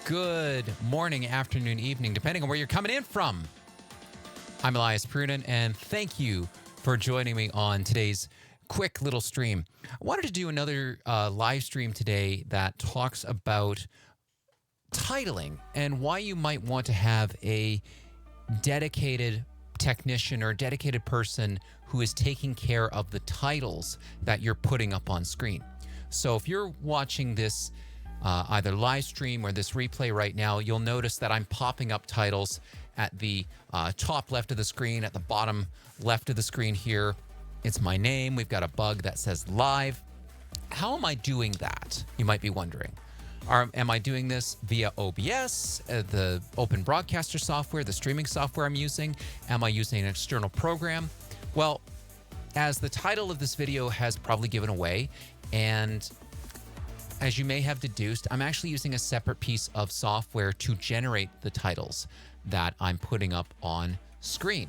Good morning, afternoon, evening, depending on where you're coming in from. I'm Elias Prunen, and thank you for joining me on today's quick little stream. I wanted to do another live stream today that talks about titling and why you might want to have a dedicated technician or dedicated person who is taking care of the titles that you're putting up on screen. So if you're watching this either live stream or this replay right now, you'll notice that I'm popping up titles at the top left of the screen, at the bottom left of the screen here. It's my name. We've got a bug that says live. How am I doing that? You might be wondering. Am I doing this via OBS, the open broadcaster software, the streaming software I'm using? Am I using an external program? Well, as the title of this video has probably given away, and as you may have deduced, I'm actually using a separate piece of software to generate the titles that I'm putting up on screen.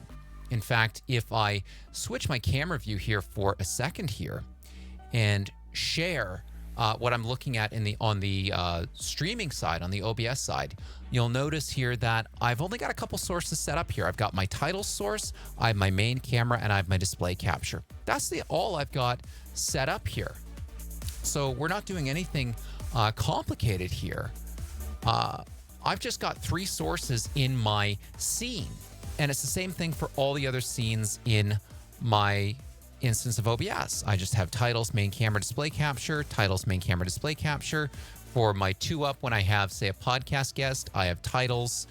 In fact, if I switch my camera view here for a second here and share what I'm looking at on the streaming side, on the OBS side, you'll notice here that I've only got a couple sources set up here. I've got my title source, I have my main camera, and I have my display capture. That's all I've got set up here. So we're not doing anything complicated here. I've just got three sources in my scene, and it's the same thing for all the other scenes in my instance of OBS. I just have titles, main camera, display capture, titles, main camera, display capture. For my two up, when I have, say, a podcast guest, I have titles,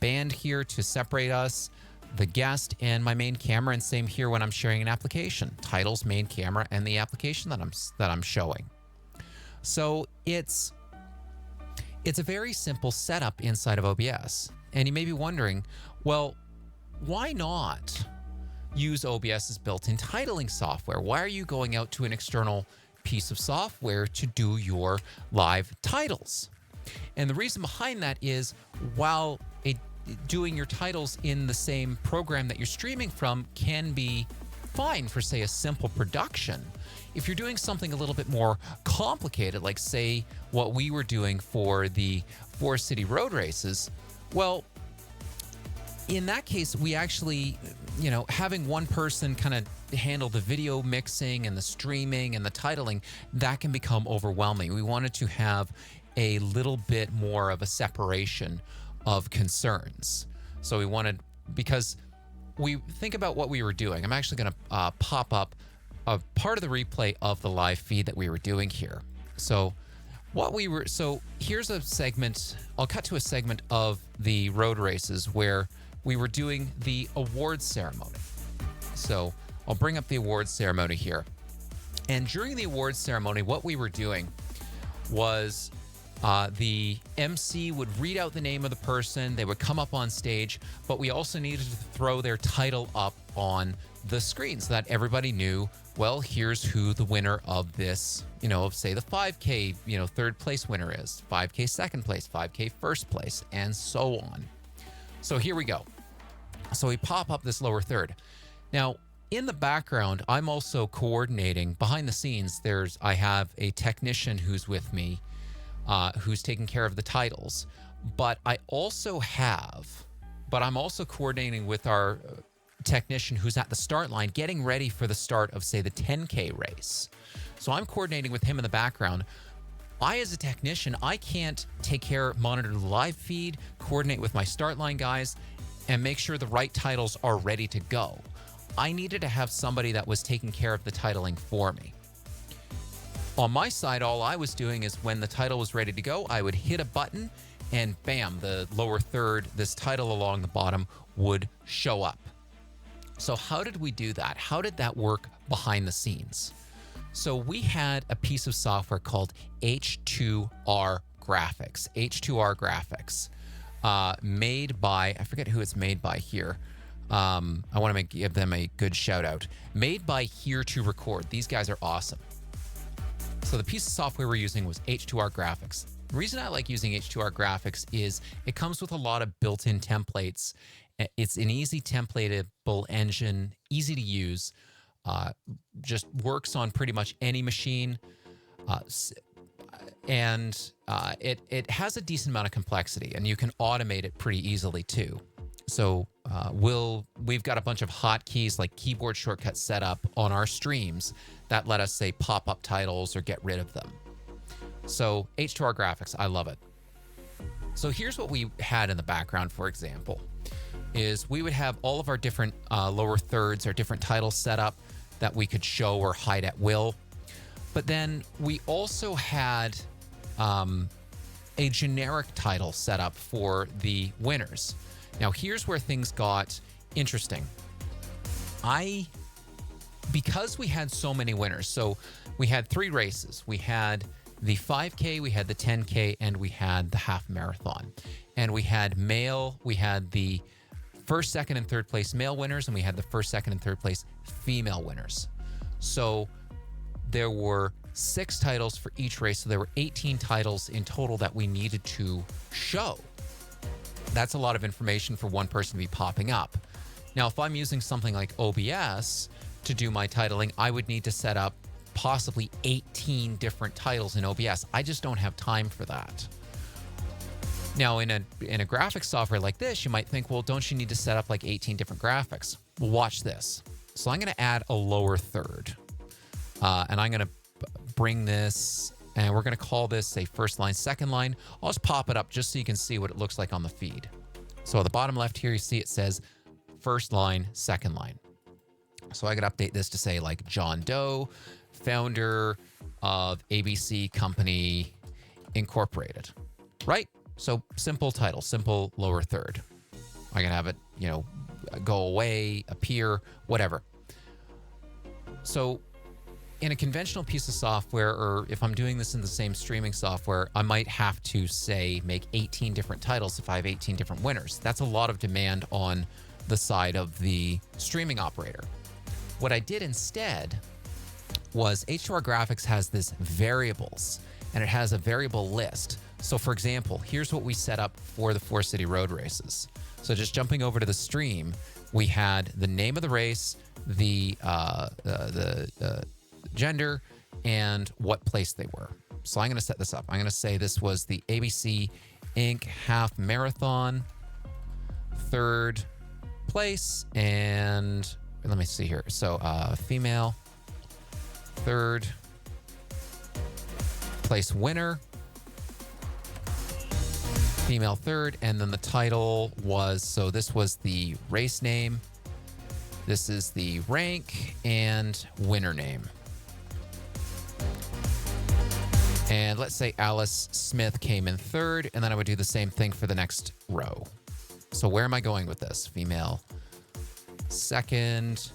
band here to separate us, the guest, and my main camera, and same here when I'm sharing an application. Titles, main camera, and the application that I'm showing. So it's a very simple setup inside of OBS. And you may be wondering, well, why not use OBS's built-in titling software? Why are you going out to an external piece of software to do your live titles? And the reason behind that is, while doing your titles in the same program that you're streaming from can be fine for, say, a simple production, if you're doing something a little bit more complicated, like, say, what we were doing for the Forest City Road Races, well, in that case, we actually, having one person kind of handle the video mixing and the streaming and the titling, that can become overwhelming. We wanted to have a little bit more of a separation of concerns. So we wanted, because we think about what we were doing. I'm actually going to pop up a part of the replay of the live feed that we were doing here. So here's a segment. I'll cut to a segment of the road races where we were doing the awards ceremony. So I'll bring up the awards ceremony here. And during the awards ceremony, what we were doing was the MC would read out the name of the person. They would come up on stage, but we also needed to throw their title up on the screen so that everybody knew, well, here's who the winner of this, say the 5K, third place winner is, 5K second place, 5K first place, and so on. So here we go. So we pop up this lower third. Now, in the background, I'm also coordinating behind the scenes. I have a technician who's with me, who's taking care of the titles. But I'm also coordinating with our technician who's at the start line, getting ready for the start of, say, the 10K race. So I'm coordinating with him in the background. As a technician, I can't monitor the live feed, coordinate with my start line guys, and make sure the right titles are ready to go. I needed to have somebody that was taking care of the titling for me. On my side, all I was doing is when the title was ready to go, I would hit a button and bam, the lower third, this title along the bottom would show up. So how did we do that? How did that work behind the scenes? So we had a piece of software called H2R Graphics. H2R Graphics, made by, I forget who it's made by here. I want to give them a good shout out. Made by Here to Record. These guys are awesome. So the piece of software we're using was H2R Graphics. The reason I like using H2R Graphics is it comes with a lot of built-in templates. It's an easy templatable engine, easy to use, just works on pretty much any machine. And it has a decent amount of complexity, and you can automate it pretty easily too. So we've got a bunch of hotkeys like keyboard shortcuts set up on our streams that let us say pop up titles or get rid of them. So H2R Graphics, I love it. So here's what we had in the background, for example, is we would have all of our different lower thirds, our different titles set up that we could show or hide at will. But then we also had a generic title set up for the winners. Now, here's where things got interesting. Because we had so many winners, so we had 3 races. We had the 5K, we had the 10K, and we had the half marathon. And we had the first, second, and third place male winners, and we had the first, second, and third place female winners. So there were 6 titles for each race. So there were 18 titles in total that we needed to show. That's a lot of information for one person to be popping up. Now, if I'm using something like OBS to do my titling, I would need to set up possibly 18 different titles in OBS. I just don't have time for that. Now, in a graphics software like this, you might think, well, don't you need to set up like 18 different graphics? Well, watch this. So I'm going to add a lower third. And I'm going to bring this, and we're going to call this, say, first line, second line. I'll just pop it up just so you can see what it looks like on the feed. So at the bottom left here, you see it says first line, second line. So I could update this to say like John Doe, founder of ABC Company Incorporated, right? So simple title, simple lower third. I can have it, go away, appear, whatever. So in a conventional piece of software, or if I'm doing this in the same streaming software, I might have to say make 18 different titles if I have 18 different winners. That's a lot of demand on the side of the streaming operator. What I did instead was H2R Graphics has this variables, and it has a variable list. So for example, here's what we set up for the 4 City Road races. So just jumping over to the stream, we had the name of the race, the gender, and what place they were. So I'm going to set this up. I'm going to say this was the ABC Inc. Half Marathon, 3rd place, and let me see here. So female, 3rd place winner, female 3rd, and then the title was, so this was the race name, this is the rank, and winner name. And let's say Alice Smith came in 3rd, and then I would do the same thing for the next row. So where am I going with this? Female 2nd,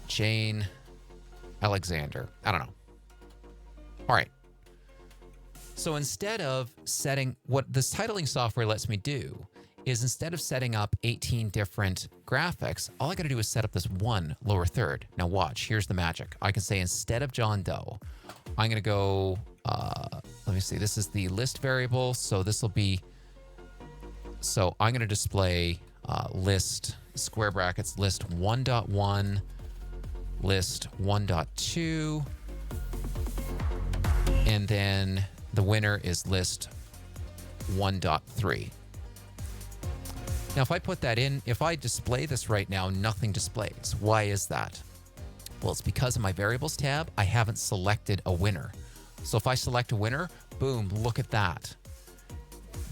Jane Alexander. I don't know. All right. So instead of setting, what this titling software lets me do is instead of setting up 18 different graphics, all I got to do is set up this one lower third. Now watch, here's the magic. I can say instead of John Doe, I'm going to go, let me see, this is the list variable. So this will be, so I'm going to display list, square brackets, list 1.1, list 1.2, and then the winner is list 1.3. Now, if I put that in, if I display this right now, nothing displays. Why is that? Well, it's because in my variables tab, I haven't selected a winner. So if I select a winner, boom, look at that.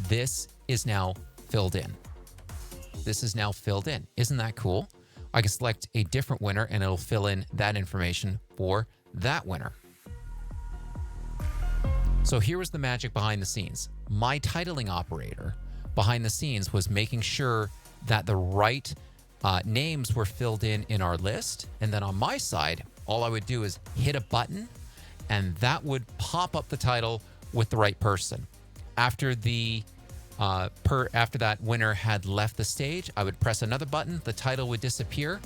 This is now filled in. This is now filled in. Isn't that cool? I can select a different winner and it'll fill in that information for that winner. So here was the magic behind the scenes. My titling operator behind the scenes was making sure that the right names were filled in our list. And then on my side, all I would do is hit a button and that would pop up the title with the right person. After the after that winner had left the stage, I would press another button, the title would disappear,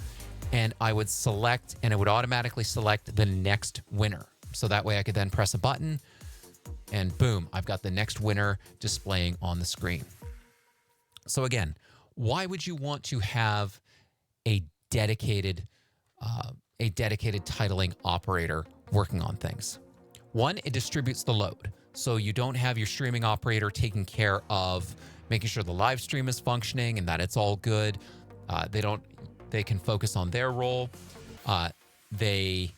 and I would select, and it would automatically select the next winner. So that way I could then press a button, and boom, I've got the next winner displaying on the screen. So again, why would you want to have a dedicated titling operator working on things? One, it distributes the load. So you don't have your streaming operator taking care of making sure the live stream is functioning and that it's all good. They can focus on their role. They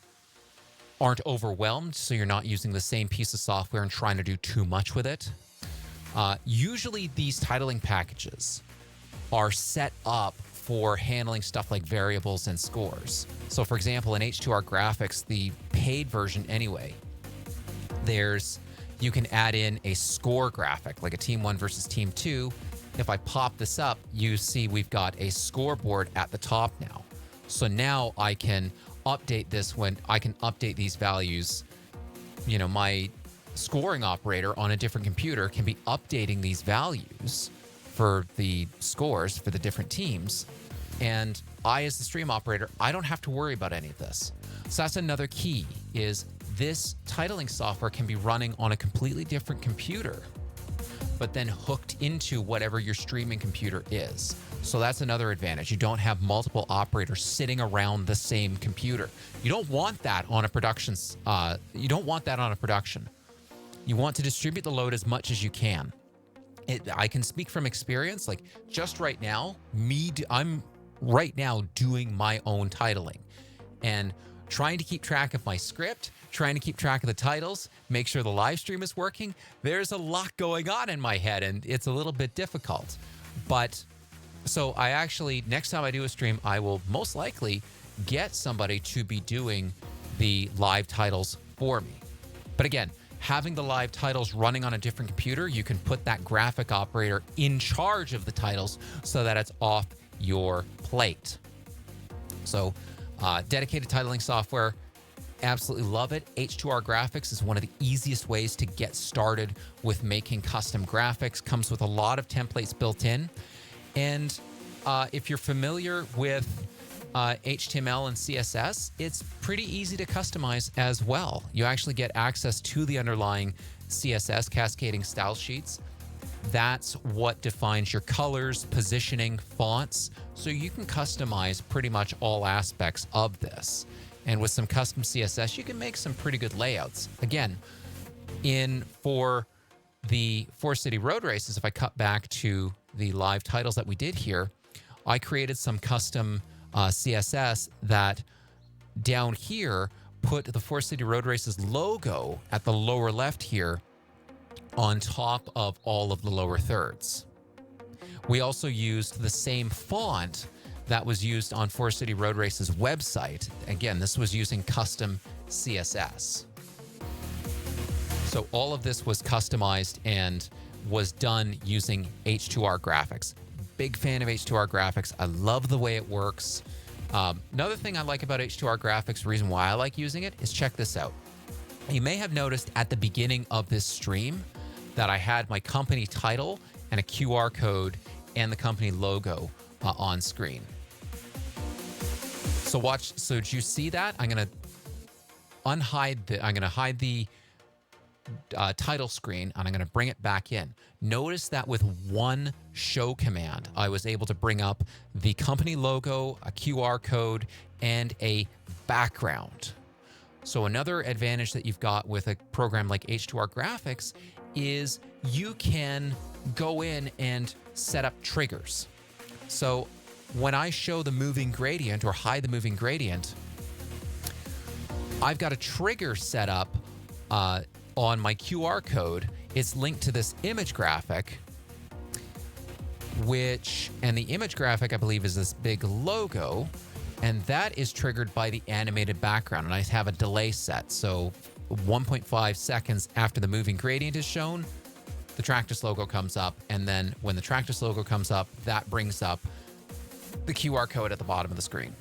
aren't overwhelmed, so you're not using the same piece of software and trying to do too much with it. Usually these titling packages are set up for handling stuff like variables and scores. So for example, in H2R Graphics, the paid version anyway, you can add in a score graphic, like a Team 1 versus Team 2. If I pop this up, you see we've got a scoreboard at the top now. So now I can update this when I can update these values. You know, my scoring operator on a different computer can be updating these values for the scores for the different teams. And I, as the stream operator, I don't have to worry about any of this. So that's another key, is this titling software can be running on a completely different computer, but then hooked into whatever your streaming computer is. So that's another advantage. You don't have multiple operators sitting around the same computer. You don't want that on a production. You don't want that on a production. You want to distribute the load as much as you can. I can speak from experience. Like just right now, I'm right now doing my own titling and trying to keep track of my script, trying to keep track of the titles, make sure the live stream is working. There's a lot going on in my head and it's a little bit difficult. But so I actually, next time I do a stream, I will most likely get somebody to be doing the live titles for me. But again, having the live titles running on a different computer, you can put that graphic operator in charge of the titles so that it's off your plate. So dedicated titling software, absolutely love it. H2R Graphics is one of the easiest ways to get started with making custom graphics. Comes with a lot of templates built in. And if you're familiar with HTML and CSS, it's pretty easy to customize as well. You actually get access to the underlying CSS cascading style sheets. That's what defines your colors, positioning, fonts. So you can customize pretty much all aspects of this. And with some custom CSS, you can make some pretty good layouts. Again, for the Forest City Road Races, if I cut back to the live titles that we did here, I created some custom CSS that down here put the Forest City Road Races logo at the lower left here on top of all of the lower thirds. We also used the same font that was used on Forest City Road Race's website. Again, this was using custom CSS. So all of this was customized and was done using H2R Graphics. Big fan of H2R Graphics. I love the way it works. Another thing I like about H2R Graphics, the reason why I like using it, is check this out. You may have noticed at the beginning of this stream that I had my company title and a QR code and the company logo on screen. So watch. So did you see that? I'm going to hide the title screen and I'm going to bring it back in. Notice that with one show command, I was able to bring up the company logo, a QR code, and a background. So another advantage that you've got with a program like H2R Graphics is you can go in and set up triggers. So when I show the moving gradient or hide the moving gradient, I've got a trigger set up on my QR code. It's linked to this image graphic, and the image graphic, I believe, is this big logo, and that is triggered by the animated background. And I have a delay set. So 1.5 seconds after the moving gradient is shown, the Tractus logo comes up. And then when the Tractus logo comes up, that brings up the QR code at the bottom of the screen.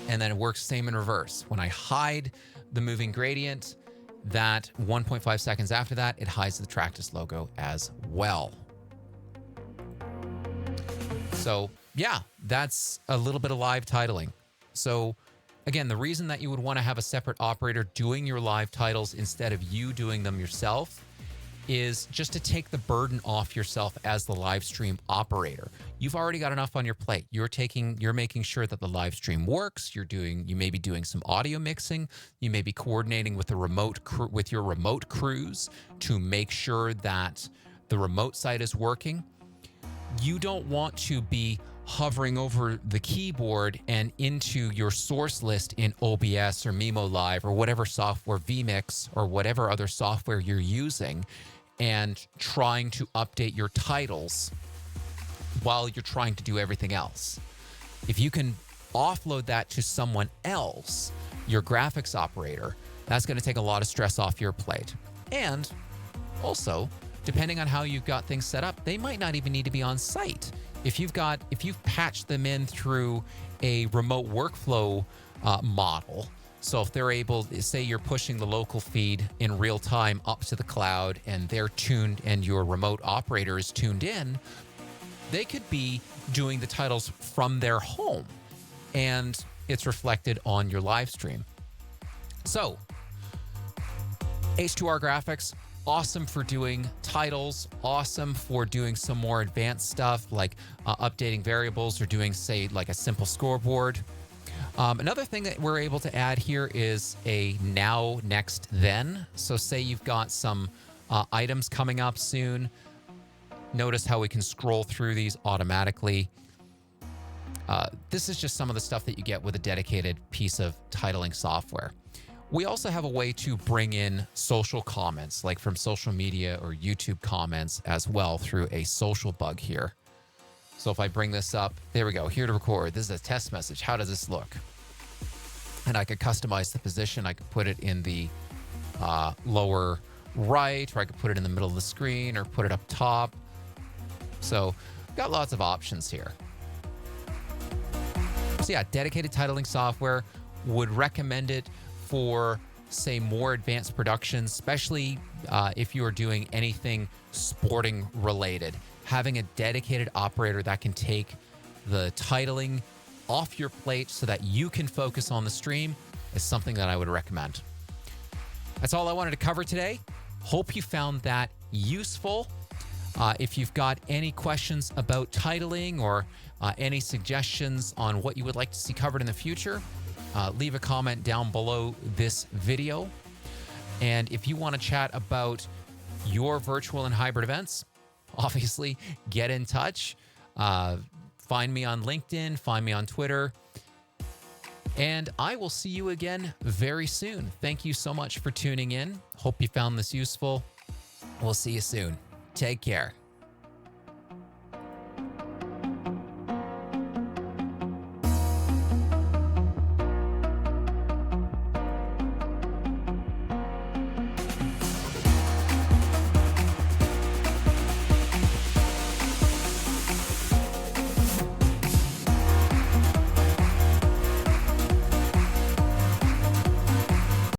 And then it works same in reverse. When I hide the moving gradient, that 1.5 seconds after that, it hides the Tractus logo as well. So yeah, that's a little bit of live titling. So again, the reason that you would want to have a separate operator doing your live titles instead of you doing them yourself is just to take the burden off yourself as the live stream operator. You've already got enough on your plate. You're making sure that the live stream works. You may be doing some audio mixing. You may be coordinating with with your remote crews to make sure that the remote site is working. You don't want to be hovering over the keyboard and into your source list in OBS or Mimo Live or whatever software, vMix or whatever other software you're using, and trying to update your titles while you're trying to do everything else. If you can offload that to someone else, your graphics operator, that's going to take a lot of stress off your plate. And also, depending on how you've got things set up, they might not even need to be on site. If you've patched them in through a remote workflow model, so if they're able, say you're pushing the local feed in real time up to the cloud and they're tuned and your remote operator is tuned in, they could be doing the titles from their home and it's reflected on your live stream. So H2R Graphics, awesome for doing titles, awesome for doing some more advanced stuff like updating variables or doing, say, like a simple scoreboard. Another thing that we're able to add here is a now, next, then. So say you've got some items coming up soon. Notice how we can scroll through these automatically. This is just some of the stuff that you get with a dedicated piece of titling software. We also have a way to bring in social comments, like from social media or YouTube comments as well through a social bug here. So if I bring this up, there we go, here to record. This is a test message. How does this look? And I could customize the position. I could put it in the lower right, or I could put it in the middle of the screen or put it up top. So got lots of options here. So yeah, dedicated titling software, would recommend it for, say, more advanced productions, especially if you are doing anything sporting related. Having a dedicated operator that can take the titling off your plate so that you can focus on the stream is something that I would recommend. That's all I wanted to cover today. Hope you found that useful. If you've got any questions about titling or any suggestions on what you would like to see covered in the future, leave a comment down below this video. And if you want to chat about your virtual and hybrid events, obviously get in touch. Find me on LinkedIn, find me on Twitter, and I will see you again very soon. Thank you so much for tuning in. Hope you found this useful. We'll see you soon. Take care.